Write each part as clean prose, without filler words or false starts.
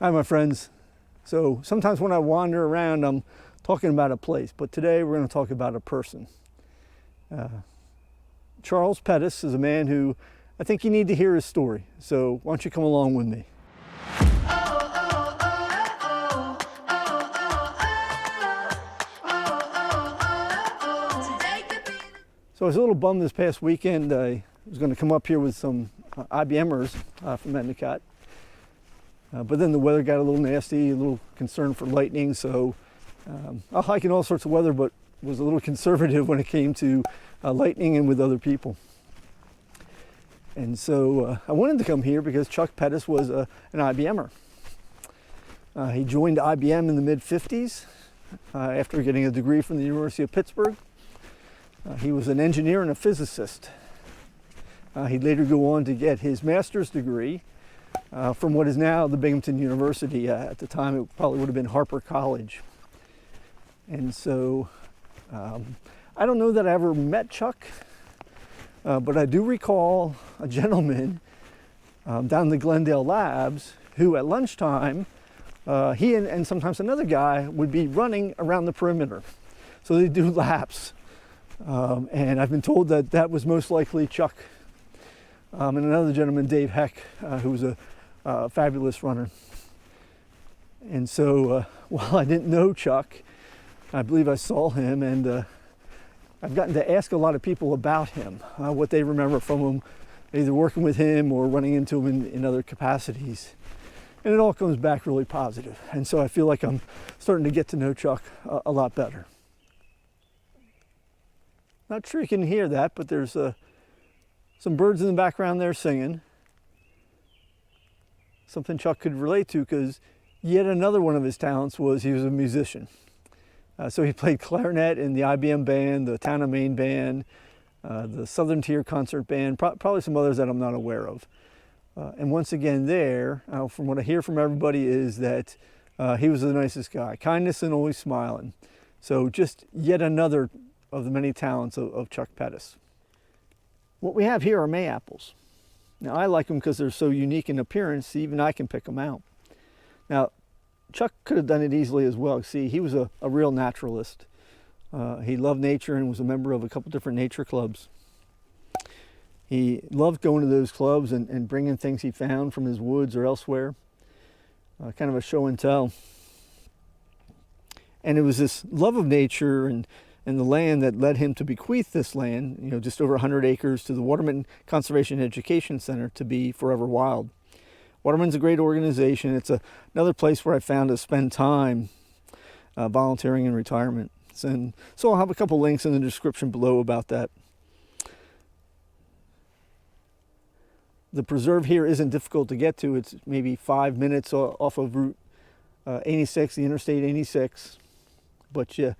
Hi, my friends. So sometimes when I wander around, I'm talking about a place, but today we're going to talk about a person. Charles Pettus is a man who I think you need to hear his story. So why don't you come along with me? So I was a little bummed this past weekend. I was going to come up here with some IBMers from Endicott. But then the weather got a little nasty, a little concern for lightning, so I'll hike in all sorts of weather, but was a little conservative when it came to lightning and with other people. And so I wanted to come here because Chuck Pettus was an IBMer. He joined IBM in the mid-50s after getting a degree from the University of Pittsburgh. He was an engineer and a physicist. He'd later go on to get his master's degree from what is now the Binghamton University. At the time, it probably would have been Harper College. And so I don't know that I ever met Chuck, but I do recall a gentleman down the Glendale Labs who at lunchtime, he and sometimes another guy would be running around the perimeter. So they do laps. And I've been told that that was most likely Chuck. And another gentleman, Dave Heck, who was a fabulous runner. And so while I didn't know Chuck, I believe I saw him, and I've gotten to ask a lot of people about him, what they remember from him, either working with him or running into him in other capacities. And it all comes back really positive. And so I feel like I'm starting to get to know Chuck a lot better. Not sure you can hear that, but there's some birds in the background there singing. Something Chuck could relate to, because yet another one of his talents was he was a musician. So he played clarinet in the IBM band, the Town of Maine band, the Southern Tier Concert Band, probably some others that I'm not aware of. And once again there, from what I hear from everybody, is that he was the nicest guy, kindness and always smiling. So just yet another of the many talents of Chuck Pettus. What we have here are Mayapples. Now, I like them because they're so unique in appearance, even I can pick them out. Now, Chuck could have done it easily as well. See, he was a real naturalist. He loved nature and was a member of a couple different nature clubs. He loved going to those clubs and bringing things he found from his woods or elsewhere. Kind of a show and tell. And it was this love of nature and the land that led him to bequeath this land, just over 100 acres, to the Waterman Conservation Education Center to be forever wild. Waterman's a great organization. It's another place where I found to spend time volunteering in retirement. And so I'll have a couple links in the description below about that. The preserve here isn't difficult to get to. It's maybe 5 minutes off of Route 86, the Interstate 86. But you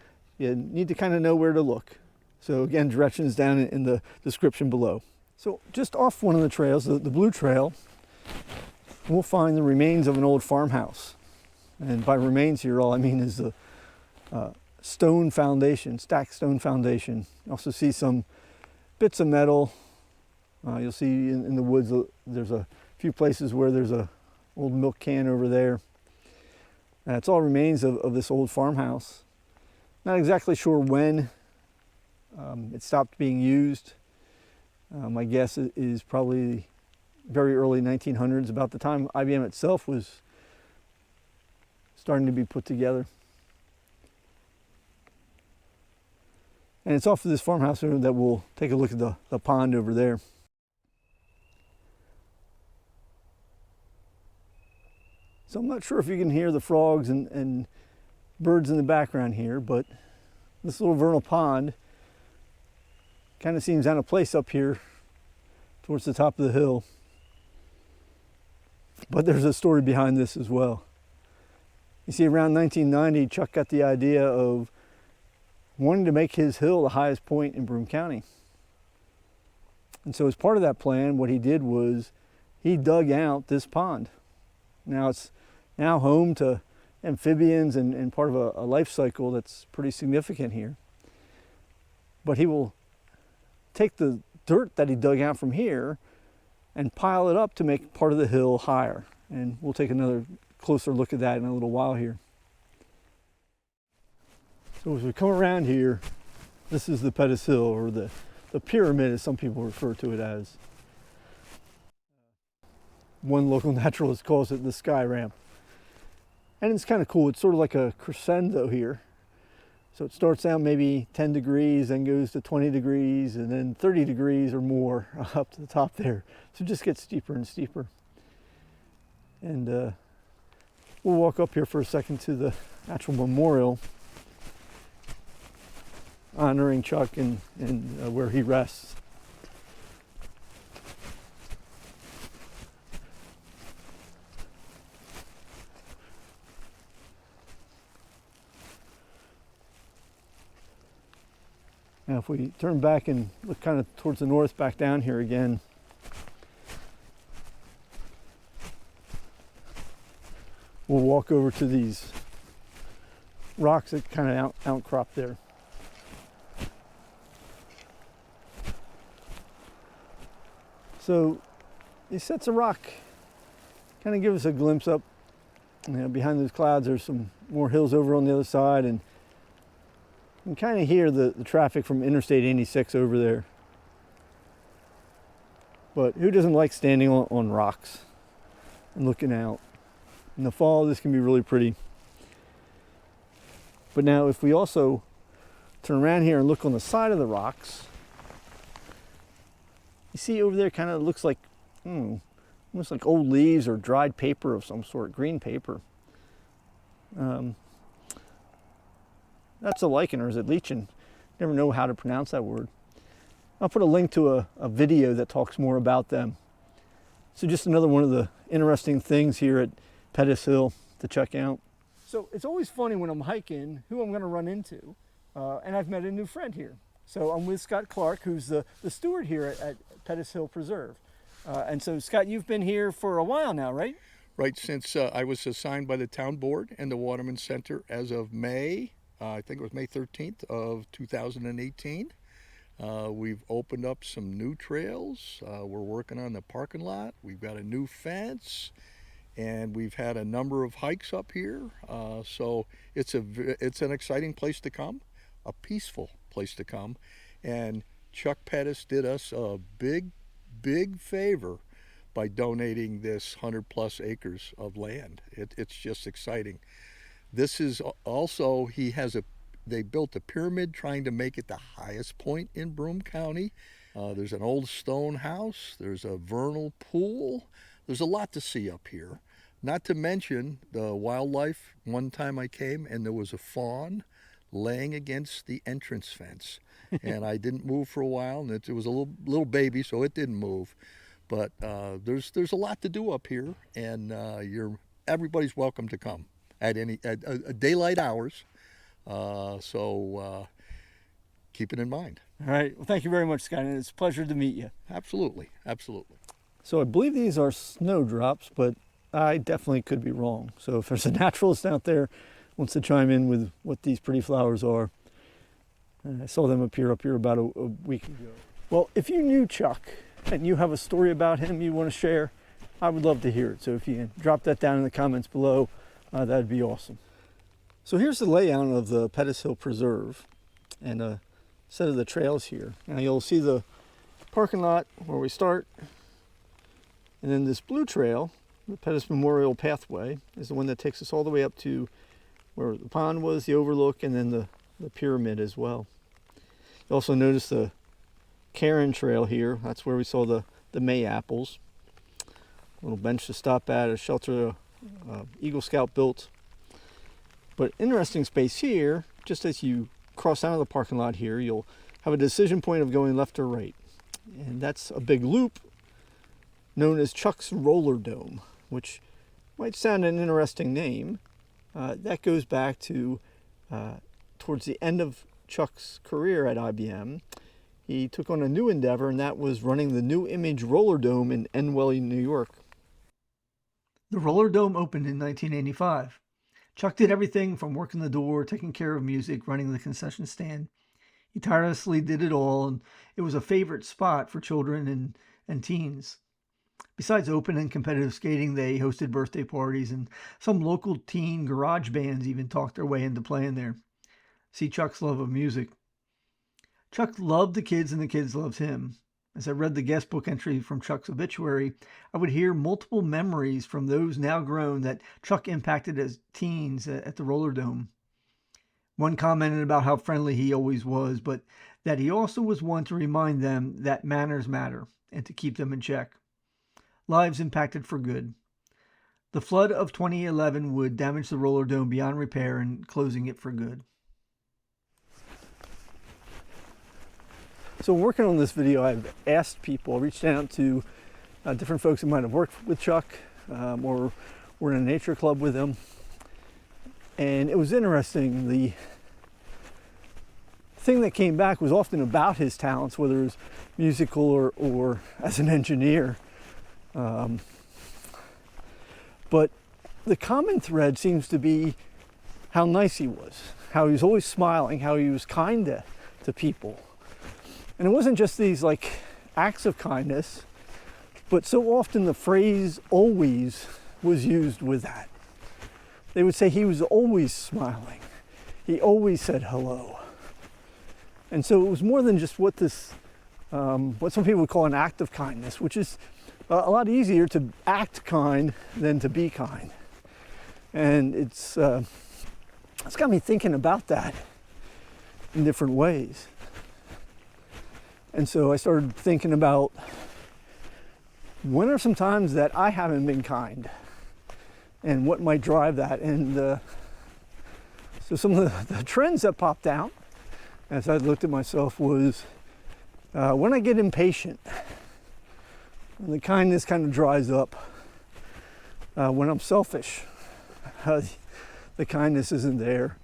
need to kind of know where to look. So again, directions down in the description below. So just off one of the trails, the Blue Trail, we'll find the remains of an old farmhouse. And by remains here, all I mean is the stone foundation, stacked stone foundation. You also see some bits of metal. You'll see in the woods, there's a few places where there's a old milk can over there. It's all remains of this old farmhouse. Not exactly sure when it stopped being used. My guess is probably very early 1900s, about the time IBM itself was starting to be put together. And it's off of this farmhouse that we'll take a look at the pond over there. So I'm not sure if you can hear the frogs and birds in the background here, but this little vernal pond kind of seems out of place up here towards the top of the hill. But there's a story behind this as well. You see, around 1990, Chuck got the idea of wanting to make his hill the highest point in Broome County. And so as part of that plan, what he did was he dug out this pond. Now it's now home to amphibians and part of a life cycle that's pretty significant here. But he will take the dirt that he dug out from here and pile it up to make part of the hill higher. and we'll take another closer look at that in a little while here. So as we come around here, this is the Pettus Hill, or the pyramid as some people refer to it as. One local naturalist calls it the sky ramp. And it's kind of cool. It's sort of like a crescendo here. So it starts out maybe 10 degrees, then goes to 20 degrees, and then 30 degrees or more up to the top there. So it just gets steeper and steeper. And we'll walk up here for a second to the actual memorial honoring Chuck and where he rests. Now if we turn back and look kind of towards the north, back down here again, we'll walk over to these rocks that kind of outcrop there. So these sets of rock kind of give us a glimpse up. You know, behind those clouds there's some more hills over on the other side, and you can kind of hear the traffic from Interstate 86 over there. But who doesn't like standing on rocks and looking out? In the fall this can be really pretty. But now if we also turn around here and look on the side of the rocks, you see over there kind of looks like almost like old leaves or dried paper of some sort, green paper. That's a lichen, or is it lichen? Never know how to pronounce that word. I'll put a link to a video that talks more about them. So just another one of the interesting things here at Pettus Hill to check out. So it's always funny when I'm hiking who I'm going to run into, and I've met a new friend here. So I'm with Scott Clark, who's the steward here at Pettus Hill Preserve. And so Scott, you've been here for a while now, right? Right, since I was assigned by the town board and the Waterman Center as of May, I think it was May 13th of 2018. We've opened up some new trails. We're working on the parking lot. We've got a new fence, and we've had a number of hikes up here. So it's an exciting place to come, a peaceful place to come. And Chuck Pettus did us a big favor by donating this 100+ acres of land. It's just exciting. This is also, they built a pyramid trying to make it the highest point in Broome County. There's an old stone house. There's a vernal pool. There's a lot to see up here. Not to mention the wildlife. One time I came and there was a fawn laying against the entrance fence. And I didn't move for a while, and it was a little baby, so it didn't move. But there's a lot to do up here, and everybody's welcome to come at daylight hours. So keep it in mind. All right. Well, thank you very much, Scott, and it's a pleasure to meet you. Absolutely. So I believe these are snowdrops, but I definitely could be wrong. So if there's a naturalist out there who wants to chime in with what these pretty flowers are, I saw them appear up here about a week ago. Well, if you knew Chuck and you have a story about him you want to share, I would love to hear it. So if you can drop that down in the comments below, that'd be awesome. So here's the layout of the Pettus Hill Preserve and a set of the trails here. Now you'll see the parking lot where we start, and then this blue trail, the Pettus Memorial Pathway, is the one that takes us all the way up to where the pond was, the Overlook, and then the pyramid as well. You also notice the Cairn Trail here. That's where we saw the May apples. A little bench to stop at, a shelter Eagle Scout built. But interesting space here, just as you cross out of the parking lot here, you'll have a decision point of going left or right. And that's a big loop known as Chuck's Roller Dome, which might sound an interesting name. That goes back to towards the end of Chuck's career at IBM. He took on a new endeavor, and that was running the New Image Roller Dome in Enwelly, New York. The Roller Dome opened in 1985. Chuck did everything from working the door, taking care of music, running the concession stand. He tirelessly did it all, and it was a favorite spot for children and teens. Besides open and competitive skating, they hosted birthday parties, and some local teen garage bands even talked their way into playing there. See Chuck's love of music. Chuck loved the kids and the kids loved him. As I read the guest book entry from Chuck's obituary, I would hear multiple memories from those now grown that Chuck impacted as teens at the Roller Dome. One commented about how friendly he always was, but that he also was one to remind them that manners matter and to keep them in check. Lives impacted for good. The flood of 2011 would damage the Roller Dome beyond repair and closing it for good. So working on this video, I've asked people, reached out to different folks who might have worked with Chuck or were in a nature club with him. And it was interesting. The thing that came back was often about his talents, whether it was musical or as an engineer. But the common thread seems to be how nice he was, how he was always smiling, how he was kind to people. And it wasn't just these like acts of kindness, but so often the phrase always was used with that. They would say he was always smiling. He always said hello. And so it was more than just what some people would call an act of kindness, which is a lot easier to act kind than to be kind. And it's got me thinking about that in different ways. And so I started thinking about, when are some times that I haven't been kind and what might drive that? And so some of the trends that popped out as I looked at myself was when I get impatient, when the kindness kind of dries up, when I'm selfish, the kindness isn't there.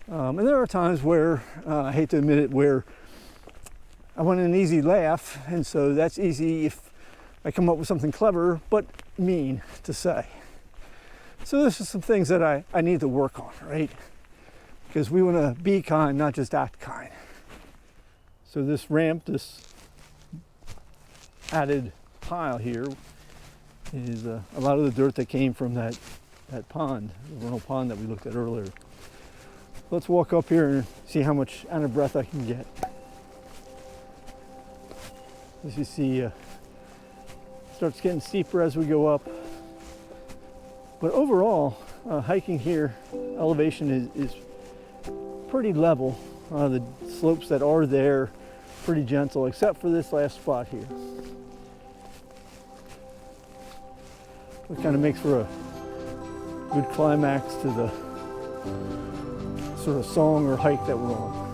And there are times where, I hate to admit it, where I want an easy laugh, and so that's easy if I come up with something clever but mean to say. So this is some things that I need to work on, right? Because we want to be kind, not just act kind. So this ramp, this added pile here, is a lot of the dirt that came from that pond, the Vernal pond that we looked at earlier. Let's walk up here and see how much out of breath I can get. As you see, starts getting steeper as we go up. But overall, hiking here, elevation is pretty level. The slopes that are there, pretty gentle, except for this last spot here. It kind of makes for a good climax to the sort of song or hike that we're on.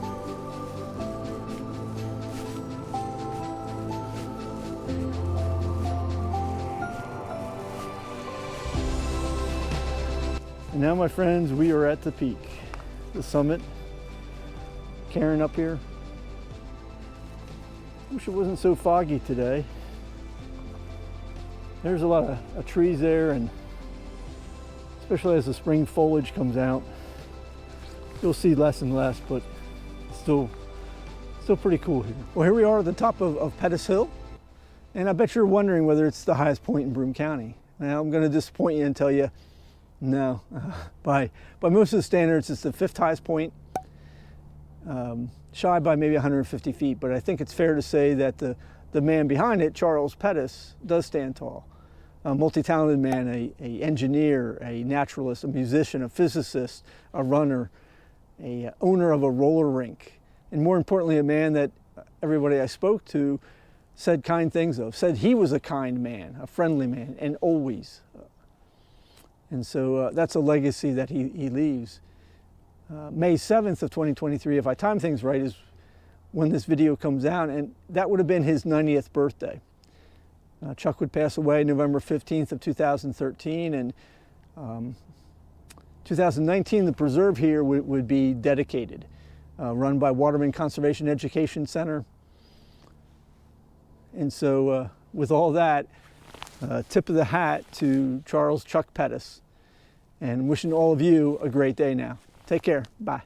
And now, my friends, we are at the peak, the summit. Karen up here. Wish it wasn't so foggy today. There's a lot of trees there, and especially as the spring foliage comes out, you'll see less and less, but still pretty cool here. Well, here we are at the top of Pettus Hill, and I bet you're wondering whether it's the highest point in Broome County. Now, I'm going to disappoint you and tell you, no. By most of the standards, it's the 5th highest point, shy by maybe 150 feet, but I think it's fair to say that the man behind it, Charles Pettus, does stand tall. A multi-talented man, a engineer, a naturalist, a musician, a physicist, a runner, a owner of a roller rink, and more importantly, a man that everybody I spoke to said kind things of, said he was a kind man, a friendly man, and always. And so that's a legacy that he leaves. May 7th of 2023, if I time things right, is when this video comes out, and that would have been his 90th birthday. Chuck would pass away November 15th of 2013, and 2019, the preserve here would be dedicated, run by Waterman Conservation Education Center. And so with all that, tip of the hat to Charles Chuck Pettus, and wishing all of you a great day now. Take care. Bye.